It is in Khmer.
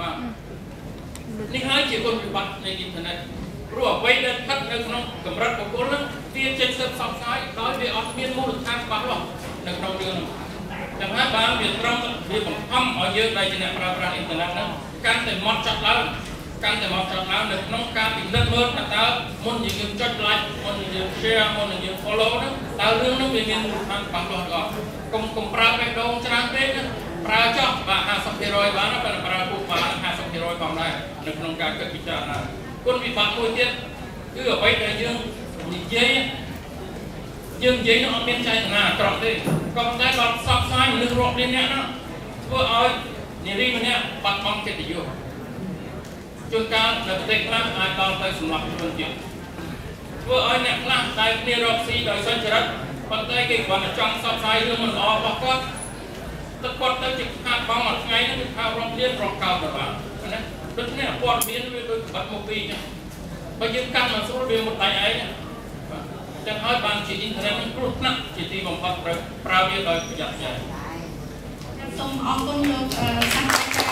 បាទនេះហើយជាគុណវិបត្តិនៃអ៊ីនធឺណិតព្រោះអ្វីដែលស្ថិតនៅក្នុងកម្រិតបុគ្គលហ្នឹងវាចេញទៅផ្សព្វផ្សាយដោយវាអត់មានមូលដ្ឋានច្បាស់លាស់នៅក្នុងរឿងហ្នឹងចឹងហើយបានវាត្រង់វាបង្ខំឲ្យយើងដែលជាអ្នកប្រើប្រាស់អ៊ីនធឺណិតហ្នឹងកាន់តែមកចាត់ឡើងកាន់តែមកចាត់ឡើងនៅក្នុងការពិនិត្យមើលថាតើមុននឹងយើងចុច like មុននឹងយើង share មុននឹងយើង follow ហ្នឹងតើរឿងហ្នឹងវាមានមូលដ្ឋានច្បាស់លាស់ឬអត់កុំប្រើបេះដូងច្រើនពេកណាប្រើចោះបាទ 50% បានប៉ុន្តែប្រើពុកបាន 50% ផងដែរនៅក្នុងការគិតពិចារណាគុណវិបត្តិមួយទៀតគឺអ្វីដែលយើងនិយាយនោះអត់មានចេតនាអាក្រក់ទេក៏ប៉ុន្តែដល់ផ្សព្វផ្សាយមនុស្សរាប់លានអ្នកហ្នឹងធ្វើឲ្យនារីម្នាក់បាត់បង់កិត្តិយសជួនកាលនៅប្រទេសខ្លះអាចដល់ទៅសម្លាប់ខ្លួនទៀតធ្វើឲ្យអ្នកខ្លះដែលគ្នារកស៊ីដោយសុចរិតប៉ុន្តែគេគ្រាន់តែចង់ផ្សព្វផ្សាយរឿងមិនល្អរបស់គាត់ទឹកគាត់ទៅជាខាតបងមួយថ្ងៃហ្នឹងគឺថារាប់លានរកកោតទៅបានណាដូចនេះព័ត៌មានវាដូចបាត់មកពីអញ្ចឹងបើយើងកាន់មកស្រួលវាមុតដៃឯងបាទចឹងហើយបានជាអ៊ីនធឺណិតនេះគ្រោះថ្នាក់ជាទីបំផុតប្រើវាដោយប្រយ័ត្នចា៎ សូមអរគុណលោកសាស្ត្រាចារ្យ